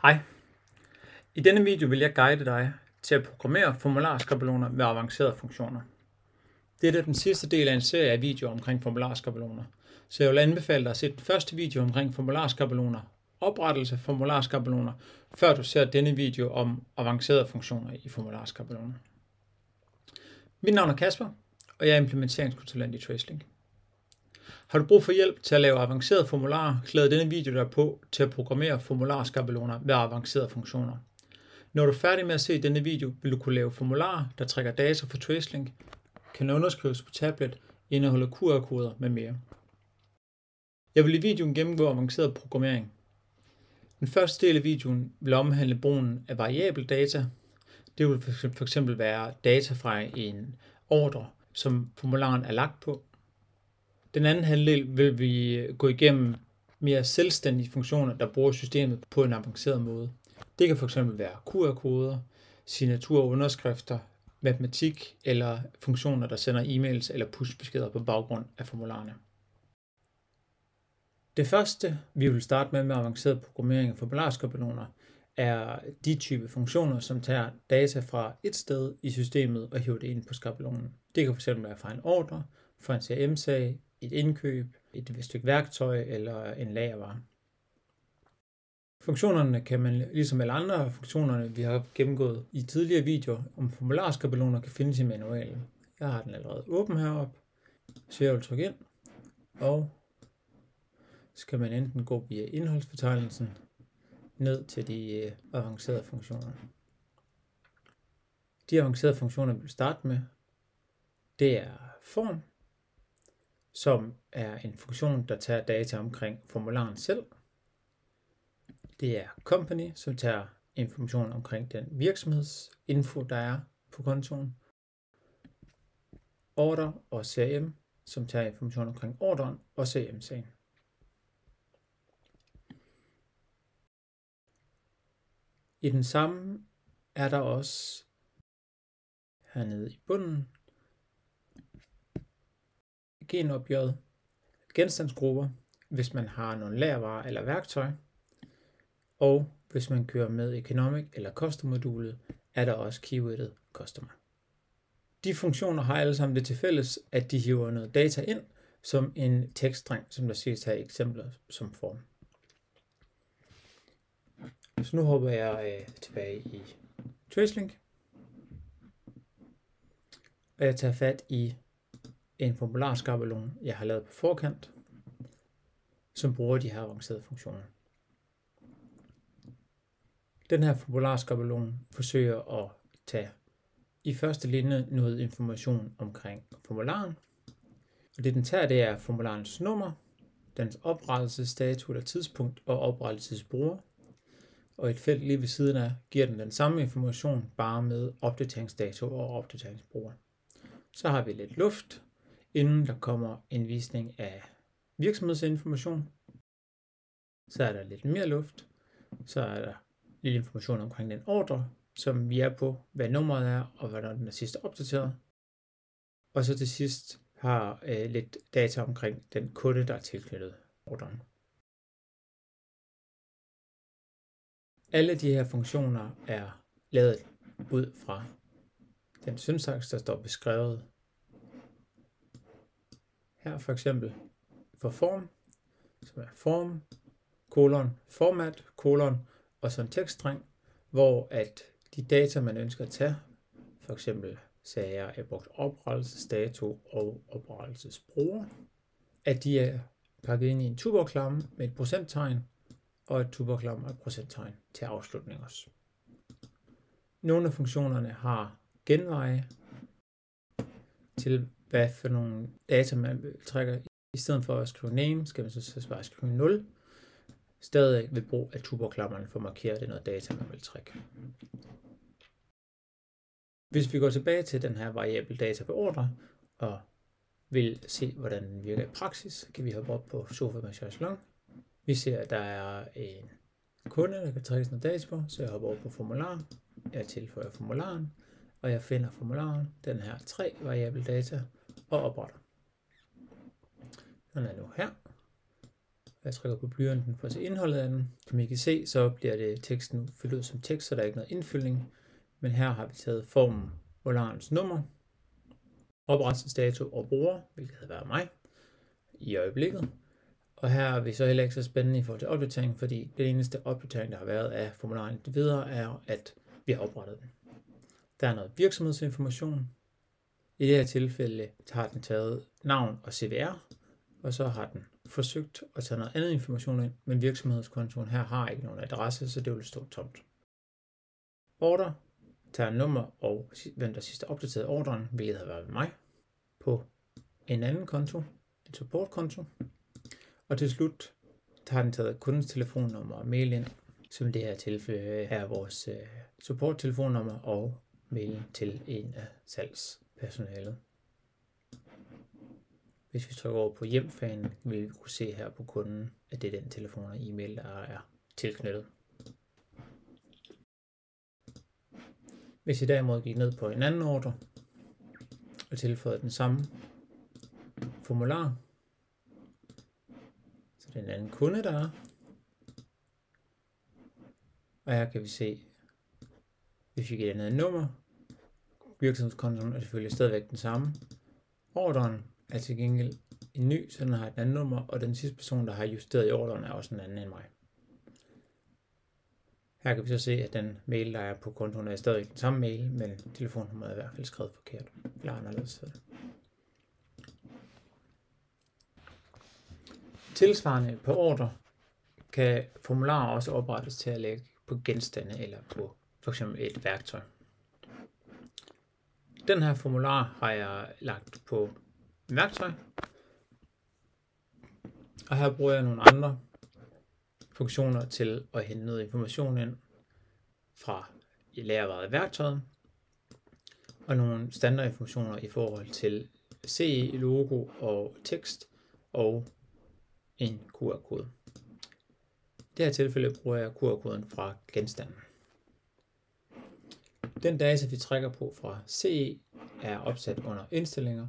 Hej. I denne video vil jeg guide dig til at programmere formularskabeloner med avancerede funktioner. Dette er den sidste del af en serie af videoer omkring formularskabeloner, så jeg vil anbefale dig at se den første video omkring formularskabeloner, oprettelse af formularskabeloner, før du ser denne video om avancerede funktioner i formularskabeloner. Mit navn er Kasper, og jeg er implementeringskonsulent i TraceLink. Har du brug for hjælp til at lave avancerede formularer, klæder denne video dig på til at programmere formularskabeloner med avancerede funktioner. Når du er færdig med at se denne video, vil du kunne lave formularer, der trækker data fra TraceLink, kan underskrives på tablet, indeholde QR-koder med mere. Jeg vil i videoen gennemgå avanceret programmering. Den første del af videoen vil omhandle brugen af variabel data. Det vil f.eks. være data fra en ordre, som formularen er lagt på. Den anden halvdel vil vi gå igennem mere selvstændige funktioner, der bruger systemet på en avanceret måde. Det kan fx være QR-koder, signaturer og underskrifter, matematik eller funktioner, der sender e-mails eller push-beskeder på baggrund af formularerne. Det første, vi vil starte med avanceret programmering af formularskabeloner, er de type funktioner, som tager data fra et sted i systemet og hiver det ind på skabelonen. Det kan fx være fra en ordre, fra en CRM-sag, et indkøb, et stykke værktøj eller en lagervare. Funktionerne kan man, ligesom alle andre af funktionerne, vi har gennemgået i tidligere videoer om formularskabeloner, kan findes i manualen. Jeg har den allerede åben heroppe, så jeg vil trykke ind, og så kan man enten gå via indholdsfortegnelsen ned til de avancerede funktioner. De avancerede funktioner, vi vil starte med, det er form, som er en funktion, der tager data omkring formularen selv. Det er company, som tager information omkring den virksomhedsinfo, der er på kontoen. Order og CRM, som tager information omkring ordren og CRM-sagen. I den samme er der også hernede i bunden genopgjort genstandsgrupper, hvis man har nogle lagervarer eller værktøj. Og hvis man kører med Economic eller Custom-modulet, er der også keywordet Customer. De funktioner har alle sammen det til fælles, at de hiver noget data ind som en tekststreng, som der ses her i eksempler som form. Så nu hopper jeg tilbage i TraceLink, og jeg tager fat i en formularskabelon, jeg har lavet på forkant, som bruger de her avancerede funktioner. Den her formularskabelon forsøger at tage i første linje noget information omkring formularen. Og det den tager, det er formularens nummer, dens oprettelsesdato eller tidspunkt og oprettelsesbruger. Og et felt lige ved siden af giver den samme information, bare med opdateringsdato og opdateringsbruger. Så har vi lidt luft, inden der kommer en visning af virksomhedsinformation. Så er der lidt mere luft. Så er der lidt information omkring den ordre, som vi er på, hvad nummeret er, og hvordan den er sidst opdateret. Og så til sidst har lidt data omkring den kunde, der er tilknyttet ordren. Alle de her funktioner er lavet ud fra den syntaks, der står beskrevet her, for eksempel for form, som er form, format, og så en tekststreng, hvor at de data, man ønsker at tage, for eksempel sager er brugt oprettelsesdato og oprettelsesbruger, at de er pakket ind i en tuborgklamme med et procenttegn, og et tuborgklamme og et procenttegn til afslutning også. Nogle af funktionerne har genveje til, hvad for nogle data man trækker. I stedet for at skrive name, skal man så bare skrive 0. Stadig ved brug af tuborgklammerne for at markere det noget data, man vil trække. Hvis vi går tilbage til den her variabel data på ordre, og vil se, hvordan den virker i praksis, kan vi hoppe op på sofa med chaiselong. Vi ser, at der er en kunde, der kan trækkes noget data på, så jeg hopper over på formular. Jeg tilføjer formularen, og jeg finder formularen, den her 3 variabel data, og opretter. Den er nu her. Jeg trykker på blyanten for at se indholdet af den. Som I kan se, så bliver det teksten fyldt ud som tekst, så der er ikke noget indfyldning. Men her har vi taget formen formularens nummer, oprettelsesdato og bruger, hvilket havde været mig i øjeblikket. Og her er vi så heller ikke så spændende i forhold til opdatering, fordi det eneste opdatering, der har været af formularen indtil videre, er, at vi har oprettet den. Der er noget virksomhedsinformation. I det her tilfælde har den taget navn og CVR, og så har den forsøgt at tage noget andet information ind, men virksomhedskontoen her har ikke nogen adresse, så det vil stå tomt. Order tager nummer og hvem der sidste opdateret ordren, hvilket har været ved mig, på en anden konto, en supportkonto. Og til slut har den taget kundens telefonnummer og mail ind, som i det her tilfælde er vores support-telefonnummer og mail til en af salgspersonalet. Hvis vi trykker over på hjem-fanen, vil vi kunne se her på kunden, at det er den telefon og e-mail, der er tilknyttet. Hvis jeg derimod gik ned på en anden ordre og tilføjede den samme formular, så det er en anden kunde, der er. Og her kan vi se, hvis vi giver den et nummer, virksomhedskontoen er selvfølgelig stadigvæk den samme. Ordren er til gengæld en ny, så den har et andet nummer, og den sidste person, der har justeret i ordren, er også en anden end mig. Her kan vi så se, at den mail, der er på kontoen, er stadig den samme mail, men telefonnummeret er i hvert fald skrevet forkert. Eller anderledes. Tilsvarende på ordre kan formularer også oprettes til at lægge på genstande eller på f.eks. et værktøj. Den her formular har jeg lagt på værktøj, og her bruger jeg nogle andre funktioner til at hente noget information ind fra lagervaret værktøjet, og nogle standardinformationer i forhold til CE, logo og tekst og en QR-kode. I det her tilfælde bruger jeg QR-koden fra genstanden. Den data, vi trækker på fra CE, er opsat under indstillinger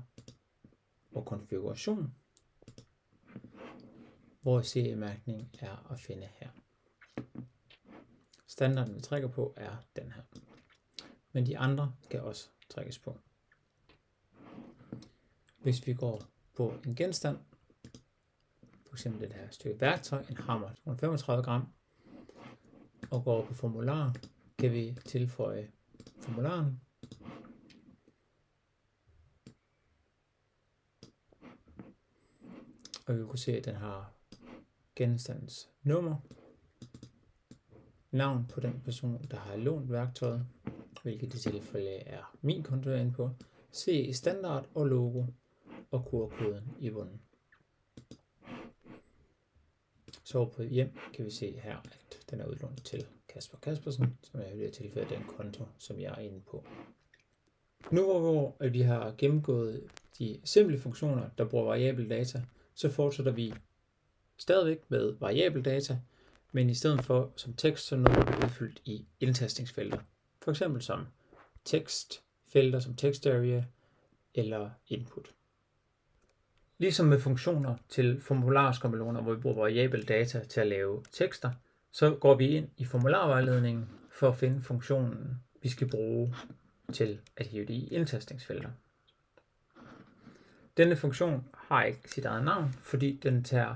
og konfiguration, hvor CE-mærkning er at finde her. Standarden, vi trækker på, er den her. Men de andre kan også trækkes på. Hvis vi går på en genstand, f.eks. det her stykke værktøj, en hammer 35 gram, og går på formular, kan vi tilføje formularen. Og vi kan se, at den har genstandens nummer, navn på den person, der har lånt værktøjet, hvilket i tilfælde er min konto inde på, CE standard og logo og QR-koden i bunden. Så på hjem kan vi se her, at den er udlånt til Kasper Kaspersen, som er i det tilfælde den konto, som jeg er inde på. Nu hvor vi har gennemgået de simple funktioner, der bruger variabel data, så fortsætter vi stadigvæk med variabel data, men i stedet for som tekst, så noget bliver udfyldt i indtastingsfelter. For eksempel som tekstfelter som text area eller input. Ligesom med funktioner til formularskabeloner, hvor vi bruger variabel data til at lave tekster, så går vi ind i formularvejledningen for at finde funktionen, vi skal bruge til at hive det i indtastingsfelter. Denne funktion har ikke sit eget navn, fordi den tager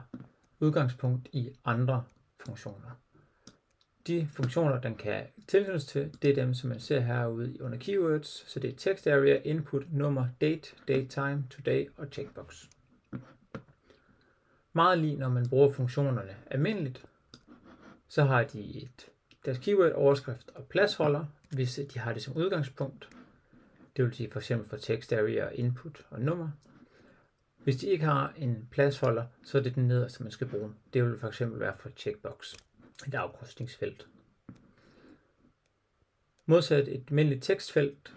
udgangspunkt i andre funktioner. De funktioner, den kan tilknyttes til, det er dem, som man ser herude under keywords, så det er text area, input, nummer, date, date time, today og checkbox. Meget lige når man bruger funktionerne almindeligt, så har de deres keyword, overskrift og pladsholder, hvis de har det som udgangspunkt. Det vil sige for eksempel for text area, input og nummer. Hvis de ikke har en pladsholder, så er det den nederste, man skal bruge. Det vil for eksempel være for checkbox, et afkrydsningsfelt. Modsat et almindeligt tekstfelt,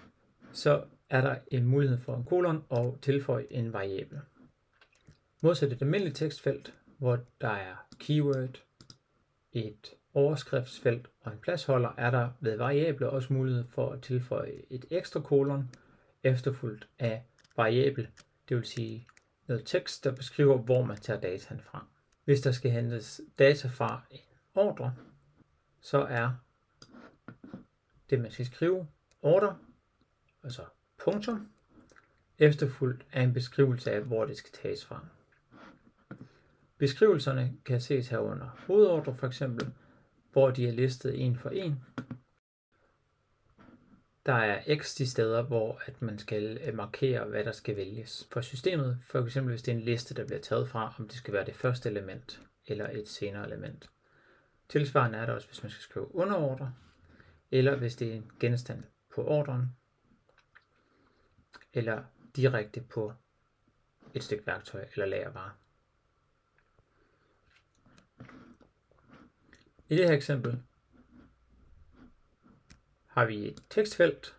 så er der en mulighed for en kolon og tilføje en variabel. Modsat et almindeligt tekstfelt, hvor der er keyword, et overskriftsfelt og en pladsholder, er der ved variabler også mulighed for at tilføje et ekstra kolon efterfulgt af variabel, det vil sige noget tekst, der beskriver, hvor man tager dataen fra. Hvis der skal hentes data fra en ordre, så er det, man skal skrive, ordre, altså punktum, efterfulgt af en beskrivelse af, hvor det skal tages fra. Beskrivelserne kan ses herunder hovedordre for eksempel, hvor de er listet en for en. Der er x de steder, hvor at man skal markere, hvad der skal vælges for systemet. For eksempel hvis det er en liste, der bliver taget fra, om det skal være det første element eller et senere element. Tilsvarende er der også, hvis man skal skrive underordre, eller hvis det er en genstand på ordren, eller direkte på et stykke værktøj eller lagervare. I det her eksempel har vi et tekstfelt,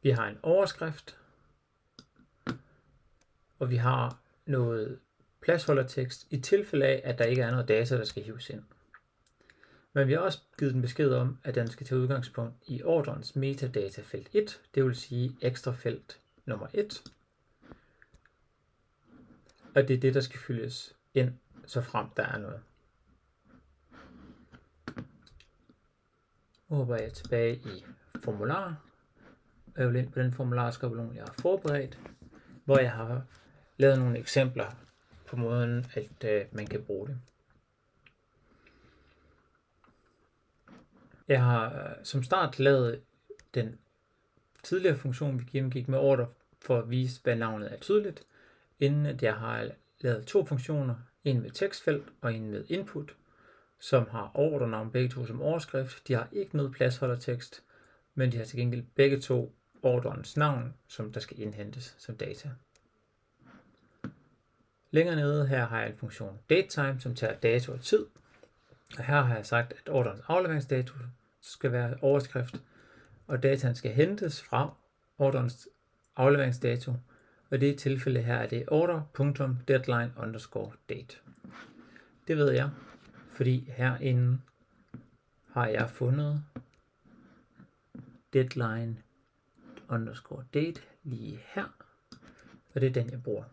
vi har en overskrift, og vi har noget pladsholdertekst i tilfælde af, at der ikke er noget data, der skal hives ind. Men vi har også givet den besked om, at den skal tage udgangspunkt i ordrens metadatafelt 1, det vil sige ekstra felt nummer 1. Og det er det, der skal fyldes ind, så frem der er noget. Nu hopper jeg tilbage i formular. Jeg vil ind på den formularskabelon, jeg har forberedt, hvor jeg har lavet nogle eksempler på måden, at man kan bruge det. Jeg har som start lavet den tidligere funktion, vi gennemgik med ordre, for at vise, hvad navnet er tydeligt, inden at jeg har lavet to funktioner, en med tekstfelt og en med input, som har ordrenavn begge to som overskrift. De har ikke noget pladsholdertekst, men de har til gengæld begge to ordrens navn, som der skal indhentes som data. Længere nede her har jeg en funktion datetime, som tager dato og tid. Og her har jeg sagt, at ordrens afleveringsdato skal være overskrift, og dataen skal hentes fra ordrens afleveringsdato. Og i det tilfælde her er det order.deadline_date. Det ved jeg, fordi herinde har jeg fundet deadline_date lige her, og det er den, jeg bruger.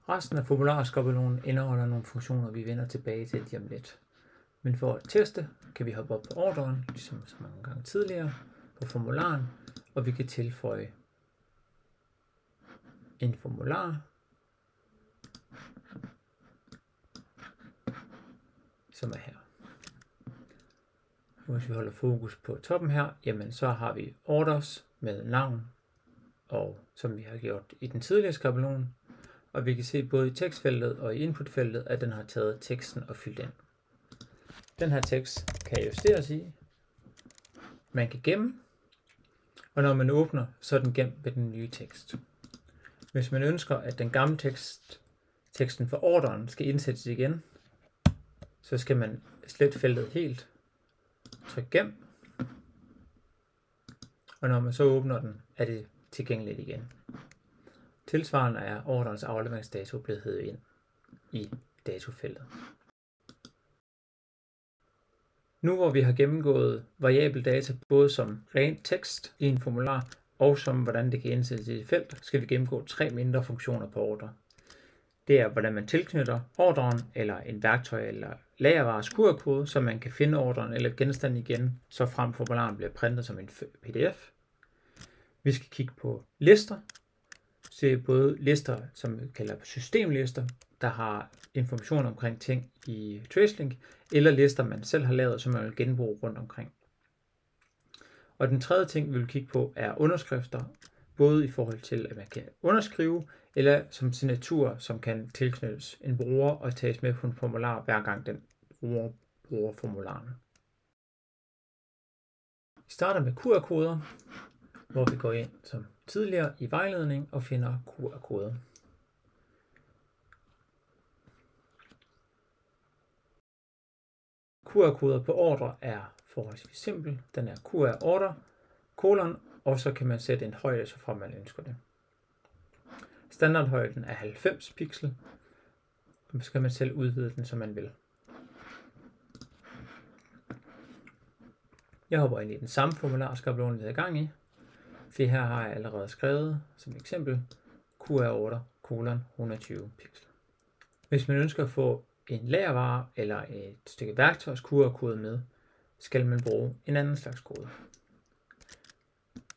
Resten af formularskabelonen indeholder nogle funktioner, vi vender tilbage til lige om lidt. Men for at teste, kan vi hoppe op på ordren, ligesom så mange gange tidligere, på formularen, og vi kan tilføje en formular, som er her. Hvis vi holder fokus på toppen her, jamen så har vi orders med navn, og som vi har gjort i den tidligere skabelon, og vi kan se både i tekstfeltet og i inputfeltet, at den har taget teksten og fyldt ind. Den her tekst kan justeres i. Man kan gemme, og når man åbner, så er den gemt med den nye tekst. Hvis man ønsker, at den gamle teksten for ordren skal indsættes igen, så skal man slette feltet helt, tryk gem, og når man så åbner den, er det tilgængeligt igen. Tilsvarende er ordrens afleveringsdato blevet hevet ind i datofeltet. Nu hvor vi har gennemgået variabel data både som rent tekst i en formular og som hvordan det kan indsættes i et felt, skal vi gennemgå 3 mindre funktioner på ordre. Det er hvordan man tilknytter ordren eller en værktøj eller lagervares QR-kode, så man kan finde ordren eller genstanden igen, så frem formularen bliver printet som en PDF. Vi skal kigge på lister. Så det er både lister, som vi kalder systemlister, der har information omkring ting i TraceLink, eller lister, man selv har lavet, som man vil genbruge rundt omkring. Og den tredje ting, vi vil kigge på, er underskrifter, både i forhold til, at man kan underskrive, eller som signatur, som kan tilknyttes en bruger og tages med på en formular, hver gang den bruger formularen. Vi starter med QR-koder, hvor vi går ind som tidligere i vejledning og finder QR-koder. QR-koder på ordre er forholdsvis simpel. Den er QR-order, og så kan man sætte en højde, så fra man ønsker det. Standardhøjden er 90 pixel, og så kan man selv udvide den, som man vil. Jeg hopper ind i den samme formularskabelon, vi er i gang i. for her har jeg allerede skrevet som eksempel QR8:120 pixel. Hvis man ønsker at få en lagervare eller et stykke værktøjs QR-kode med, skal man bruge en anden slags kode.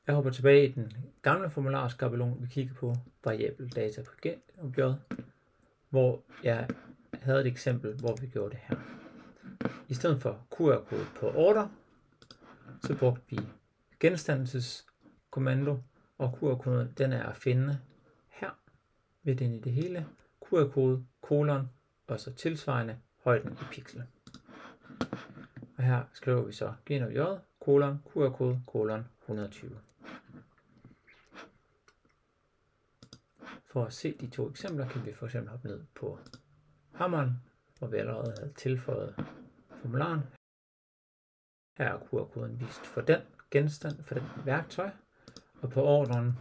Jeg hopper tilbage i den gamle formularskabelon, vi kigger på variabel data på objektet, hvor jeg havde et eksempel, hvor vi gjorde det her. I stedet for QR-kode på order, så brugte vi genstandelseskommando, og QR-koden den er at finde her ved den i det hele. QR-kode, kolon, og så tilsvarende højden i pixel. Og her skriver vi så GNJ, kolon, QR-kode, kolon 120. For at se de to eksempler, kan vi for eksempel hoppe ned på hammeren, hvor vi allerede havde tilføjet formularen. Her er QR-koden vist for den genstand, for den værktøj, og på ordren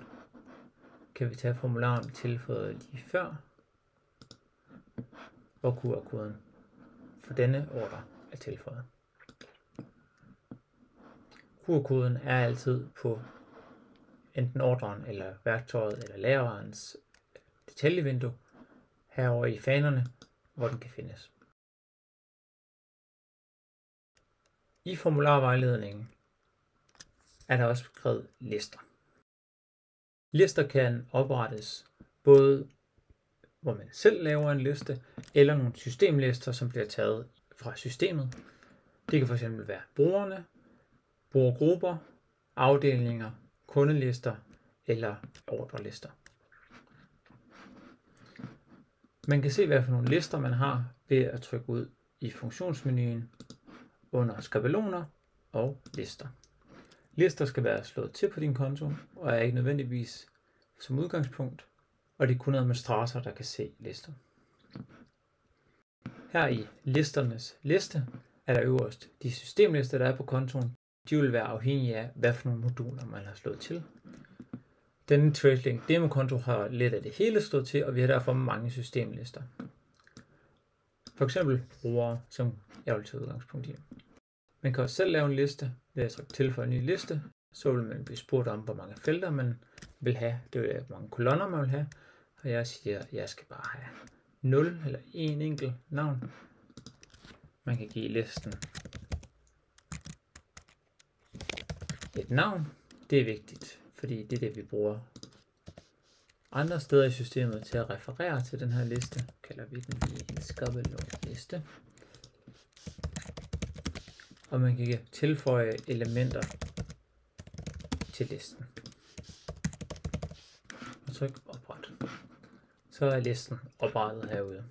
kan vi tage formularen tilføjet lige før, hvor QR-koden for denne ordre er tilføjet. QR-koden er altid på enten ordren eller værktøjet eller lagervarens detaljevindue herovre i fanerne, hvor den kan findes. I formularvejledningen er der også beskrevet lister. Lister kan oprettes både hvor man selv laver en liste, eller nogle systemlister, som bliver taget fra systemet. Det kan fx være brugerne, brugergrupper, afdelinger, kundelister eller ordrelister. Man kan se, hvad for nogle lister man har ved at trykke ud i funktionsmenuen under skabeloner og lister. Lister skal være slået til på din konto og er ikke nødvendigvis som udgangspunkt, og det er kun administrator, der kan se lister. Her i listernes liste er der øverst de systemlister, der er på kontoen. De vil være afhængige af, hvad for nogle moduler man har slået til. Denne TradeLink demokonto har lidt af det hele slået til, og vi har derfor mange systemlister. For eksempel brugere, som jeg vil tage udgangspunkt i. Man kan også selv lave en liste ved at trykke tilføje en ny liste. Så vil man blive spurgt om, hvor mange felter man vil have. Det er hvor mange kolonner man vil have. Og jeg siger, at jeg skal bare have 0 eller en enkelt navn. Man kan give listen et navn. Det er vigtigt, fordi det er det, vi bruger andre steder i systemet til at referere til den her liste. Kalder vi den en skabelonliste. Og man kan tilføje elementer til listen. Og tryk opret. Så er listen oprettet herude.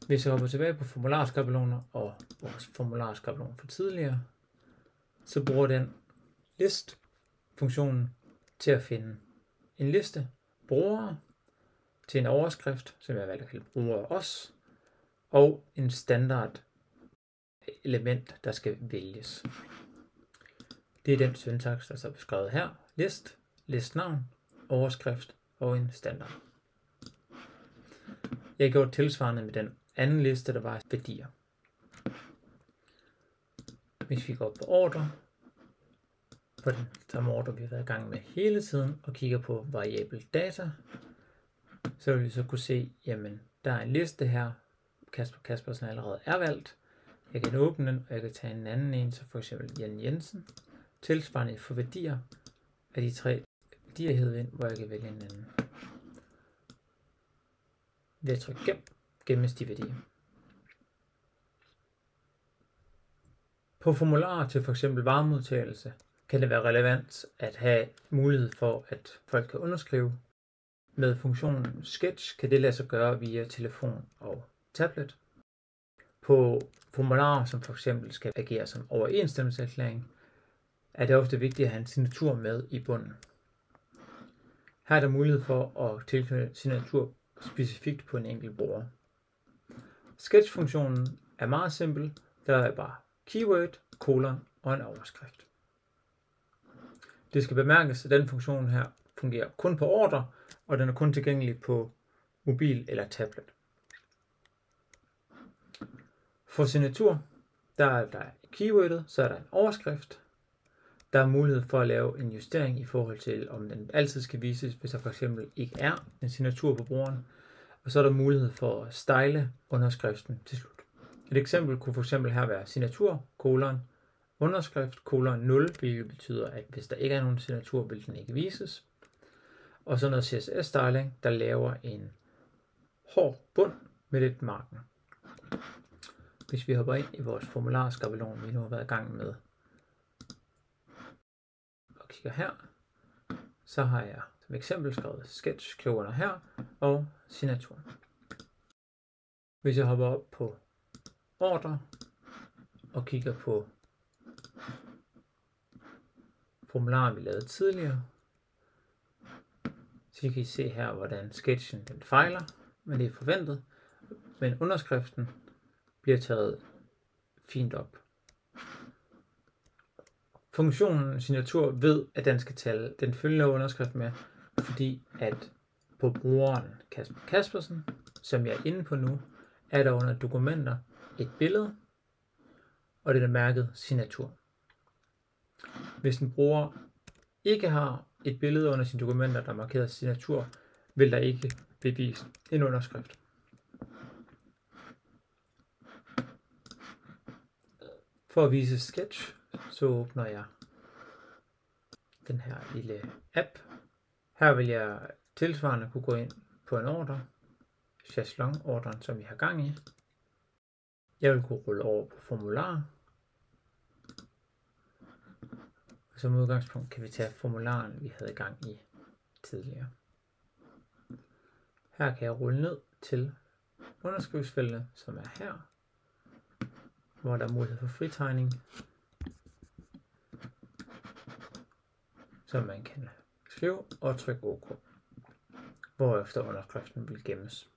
Hvis jeg hopper tilbage på formularskabeloner og vores formularskabelon for tidligere, så bruger den list-funktionen til at finde en liste brugere til en overskrift, som jeg valgte at kalde brugere os, og en standard element, der skal vælges. Det er den syntaks, der er beskrevet her. List, listnavn, overskrift og en standard. Jeg har gjort tilsvarende med den anden liste, der var værdier. Hvis vi går på ordre, på den samme ordre, vi har været i gang med hele tiden, og kigger på variabel data, så vil vi så kunne se, jamen, der er en liste her, Kasper Kaspersen allerede er valgt. Jeg kan åbne den, og jeg kan tage en anden en, så for eksempel Jan Jensen. Tilsvarende for værdier af de 3 værdier hed ind, hvor jeg kan vælge en anden. Ved at trykke gemmes de værdier. På formularer til f.eks. varemodtagelse kan det være relevant at have mulighed for, at folk kan underskrive. Med funktionen Sketch kan det lade sig gøre via telefon og tablet. På formularer, som f.eks. skal agere som overensstemmelseserklæring, er det ofte vigtigt at have en signatur med i bunden. Her er der mulighed for at tilknytte signatur specifikt på en enkelt bruger. Sketch-funktionen er meget simpel. Der er bare keyword, kolon og en overskrift. Det skal bemærkes, at den funktion her fungerer kun på ordre, og den er kun tilgængelig på mobil eller tablet. For signatur, der er der keywordet, så er der en overskrift. Der er mulighed for at lave en justering i forhold til, om den altid skal vises, hvis der for eksempel ikke er en signatur på brugeren. Og så er der mulighed for at style underskriften til slut. Et eksempel kunne for eksempel her være signatur, underskrift, 0, hvilket betyder, at hvis der ikke er nogen signatur, vil den ikke vises. Og så noget CSS-styling, der laver en hård bund med lidt marken. Hvis vi hopper ind i vores formularskabelon, vi nu har været i gang med, og kigger her, så har jeg som eksempel skrevet sketch, klukkerne her, og signatur. Hvis jeg hopper op på ordre, og kigger på formularen, vi lavede tidligere, så kan I se her, hvordan sketchen den fejler, men det er forventet, men underskriften bliver taget fint op. Funktionen signatur ved, at den skal tælle den følgende underskrift med, fordi at på brugeren Kasper Kaspersen, som jeg er inde på nu, er der under dokumenter et billede, og det er mærket signatur. Hvis en bruger ikke har et billede under sine dokumenter, der er markeret signatur, vil der ikke blive vist en underskrift. For at vise sketch, så åbner jeg den her lille app. Her vil jeg tilsvarende kunne gå ind på en ordre, chaiselong-ordren, som vi har gang i. Jeg vil kunne rulle over på formular. Og som udgangspunkt kan vi tage formularen, vi havde i gang i tidligere. Her kan jeg rulle ned til underskriftsfeltet, som er her, hvor der er mulighed for fritegning, som man kan skrive og trykke OK, hvorefter underskriften vil gemmes.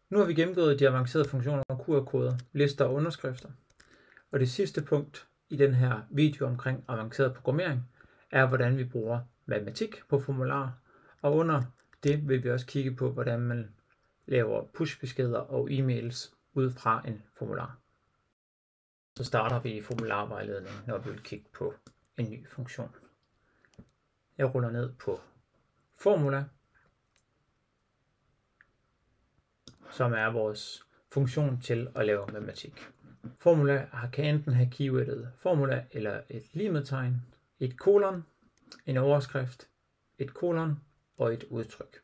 Nu har vi gennemgået de avancerede funktioner om QR-koder, lister og underskrifter. Og det sidste punkt i den her video omkring avanceret programmering er, hvordan vi bruger matematik på formularer. Og under det vil vi også kigge på, hvordan man laver pushbeskeder og e-mails ud fra en formular. Så starter vi i formularvejledningen, når vi vil kigge på en ny funktion. Jeg ruller ned på formula, som er vores funktion til at lave matematik. Formula kan enten have keywordet formula eller et ligetegn, et kolon, en overskrift, et kolon og et udtryk.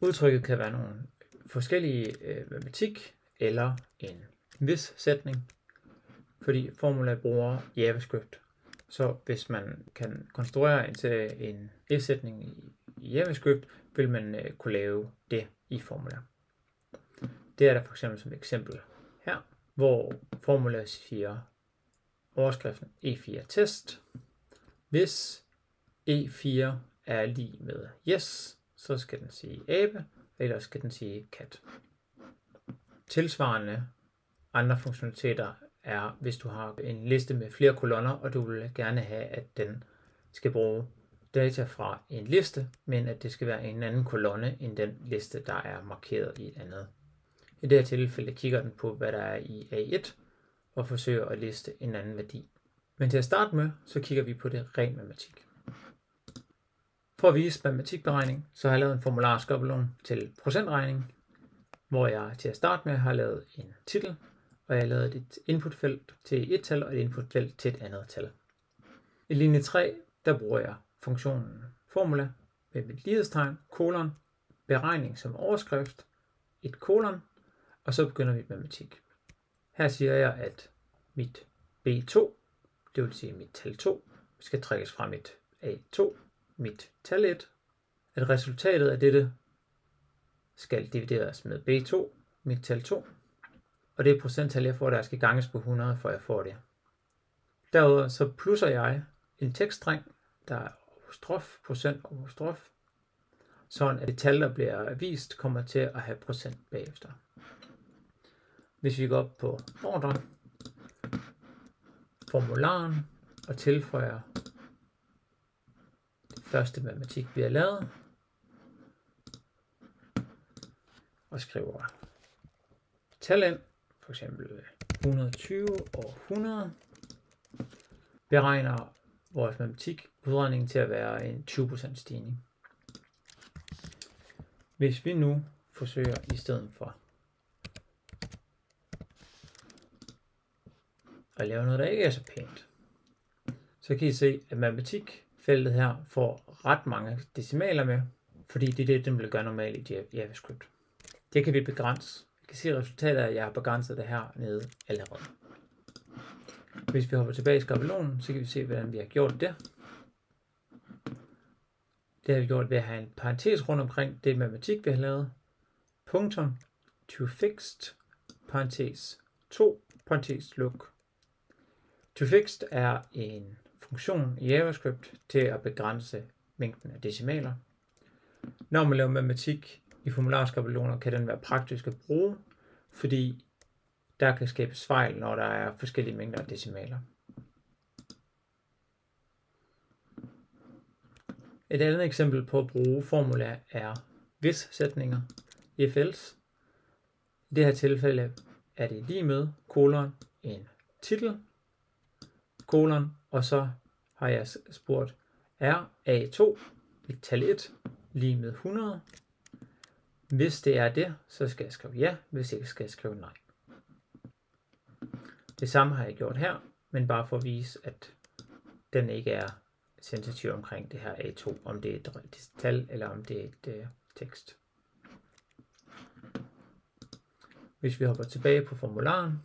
Udtrykket kan være nogle forskellige matematik eller en hvis sætning, fordi formula bruger JavaScript. Så hvis man kan konstruere en if-sætning i JavaScript, vil man kunne lave det i formula. Det er der for eksempel som eksempel her, hvor formula siger overskriften E4 test. Hvis E4 er lig med yes, så skal den sige abe, eller skal den sige kat. Tilsvarende andre funktionaliteter er, hvis du har en liste med flere kolonner, og du vil gerne have, at den skal bruge data fra en liste, men at det skal være en anden kolonne end den liste, der er markeret i et andet. I det her tilfælde kigger den på, hvad der er i A1, og forsøger at liste en anden værdi. Men til at starte med, så kigger vi på det ren matematik. For at vise matematikberegning, så har jeg lavet en formularskabelon til procentregning, hvor jeg til at starte med har lavet en titel, og jeg har lavet et inputfelt til et tal og et inputfelt til et andet tal. I linje 3, der bruger jeg funktionen formula med mit lighedstegn, kolon, beregning som overskrift, et kolon, og så begynder mit matematik. Her siger jeg, at mit B2, det vil sige mit tal 2, skal trækkes fra mit A2, mit tal 1, at resultatet af dette skal divideres med B2, mit tal 2, og det procenttal, jeg får, der skal ganges på 100, for jeg får det. Derudover så plusser jeg en tekststreng, der er apostrof, procent og apostrof, sådan at det tal, der bliver vist, kommer til at have procent bagefter. Hvis vi går op på ordre, formularen og tilføjer det første matematik, vi har lavet, og skriver tal ind, for eksempel 120 og 100, beregner vores matematikudregning til at være en 20% stigning. Hvis vi nu forsøger i stedet for at lave noget, der ikke er så pænt, så kan I se, at matematikfeltet her får ret mange decimaler med, fordi det er det, den vil gøre normalt i JavaScript. Det kan vi begrænse. Vi kan se resultatet af, at jeg har begrænset det her nede allerede. Hvis vi hopper tilbage i skabelonen, så kan vi se, hvordan vi har gjort det. Det har vi gjort ved at have en parentes rundt omkring det matematik, vi har lavet. Punktum, toFixed, parentes 2, parentes luk. toFixed er en funktion i JavaScript til at begrænse mængden af decimaler. Når man laver matematik i formularskabeloner, kan den være praktisk at bruge, fordi der kan skabes fejl, når der er forskellige mængder af decimaler. Et andet eksempel på at bruge formula er hvis-sætninger, if-else. I det her tilfælde er det lige med kolon en titel, kolon, og så har jeg spurgt, er A2 et tal 1 lige med 100? Hvis det er det, så skal jeg skrive ja, hvis ikke skal jeg skrive nej. Det samme har jeg gjort her, men bare for at vise, at den ikke er sensitiv omkring det her A2, om det er et tal eller om det er et tekst. Hvis vi hopper tilbage på formularen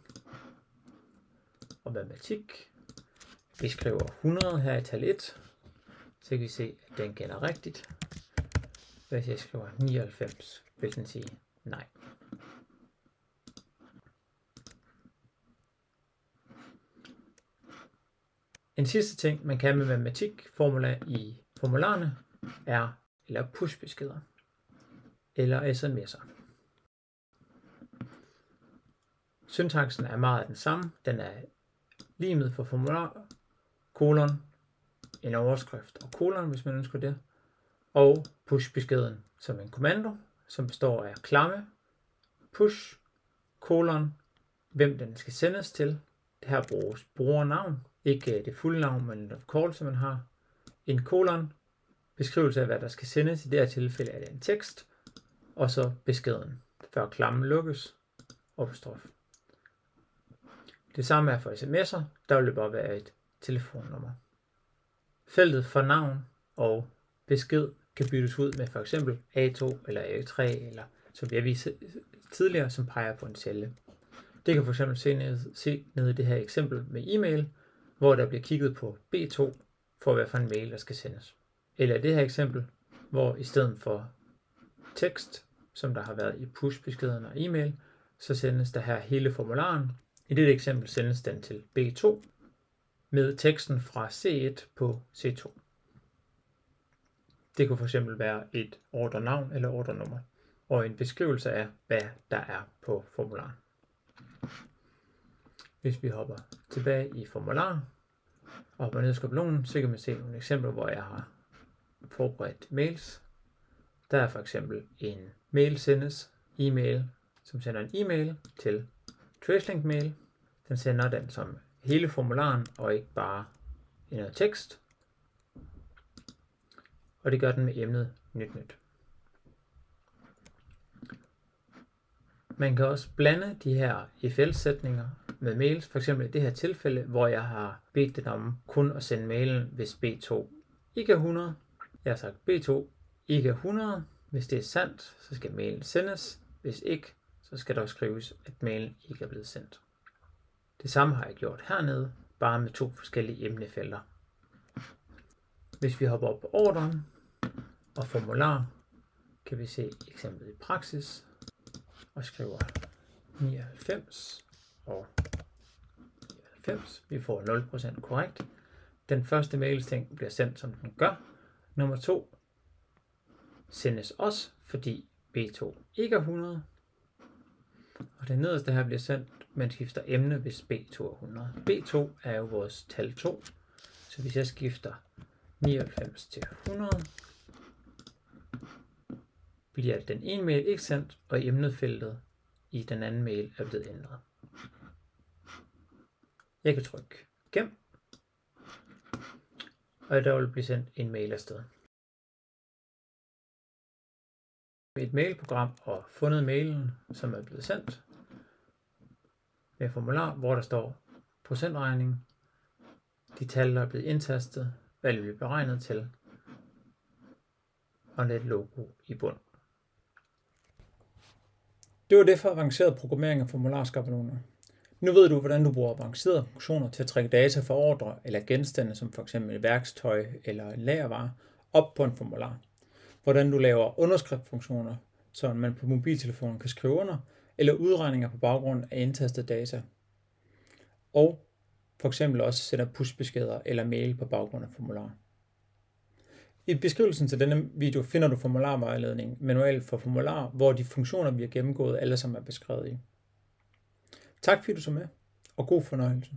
og matematik, vi skriver 100 her i tal 1, så kan vi se, at den gælder rigtigt. Hvis jeg skriver 99, vil den sige nej. En sidste ting, man kan med matematikformula i formularerne, er eller pushbeskeder, eller sms'er. Syntaksen er meget den samme. Den er limet for formular, kolon, en overskrift og kolon, hvis man ønsker det, og pushbeskeden som en kommando, som består af klamme, push, kolon, hvem den skal sendes til. Det her bruges brugernavn, ikke det fulde navn, men en forkortelse, man har. En kolon, beskrivelse af, hvad der skal sendes. I det her tilfælde er det en tekst, og så beskeden, før klammen lukkes, apostrof. Det samme er for sms'er, der vil det bare være et telefonnummer. Feltet for navn og besked kan byttes ud med for eksempel A2 eller A3, eller som jeg viste tidligere, som peger på en celle. Det kan for eksempel se ned i det her eksempel med e-mail, hvor der bliver kigget på B2 for hvad for en mail, der skal sendes. Eller i det her eksempel, hvor i stedet for tekst, som der har været i push-beskeden og e-mail, så sendes der her hele formularen. I dette eksempel sendes den til B2 med teksten fra C1 på C2. Det kunne fx være et ordrenavn eller ordrenummer, og en beskrivelse af, hvad der er på formularen. Hvis vi hopper tilbage i formularen og hopper ned i skabelonen, så kan man se nogle eksempler, hvor jeg har forberedt mails. Der er for eksempel en mail sendes, e-mail, som sender en e-mail til tracelink mail. Den sender den som hele formularen og ikke bare noget tekst. Og det gør den med emnet nyt. Man kan også blande de her if-else-sætninger med mails, for eksempel i det her tilfælde, hvor jeg har bedt den om kun at sende mailen, hvis B2 ikke er 100. Jeg har sagt B2 ikke er 100. Hvis det er sandt, så skal mailen sendes. Hvis ikke, så skal der skrives, at mailen ikke er blevet sendt. Det samme har jeg gjort hernede, bare med 2 forskellige emnefelter. Hvis vi hopper op på ordren og formular, kan vi se eksemplet i praksis og skriver 99 og 99. Vi får 0% korrekt. Den første mailsting bliver sendt, som den gør. Nummer 2 sendes også, fordi B2 ikke er 100. Og det nederste her bliver sendt, man skifter emne, hvis B2 er 100. B2 er jo vores tal 2, så hvis jeg skifter 99 til 100, bliver den ene mail ikke sendt, og i emnefeltet i den anden mail er blevet ændret. Jeg kan trykke gem, og der vil blive sendt en mail afsted. Et mailprogram og fundet mailen, som er blevet sendt med formular, hvor der står procentregning, de tal, der er blevet indtastet, hvad det bliver beregnet til, og et logo i bund. Det var det for avanceret programmering af formularskabeloner. Nu ved du, hvordan du bruger avancerede funktioner til at trække data fra ordre eller genstande, som f.eks. et værktøj eller en lagervare, op på en formular. Hvordan du laver underskriftfunktioner, så man på mobiltelefonen kan skrive under, eller udregninger på baggrund af indtastet data. Og for eksempel også sender pushbeskeder eller mail på baggrund af formular. I beskrivelsen til denne video finder du formularvejledning, manual for formular, hvor de funktioner, vi har gennemgået, alle sammen er beskrevet i. Tak fordi du så med, og god fornøjelse.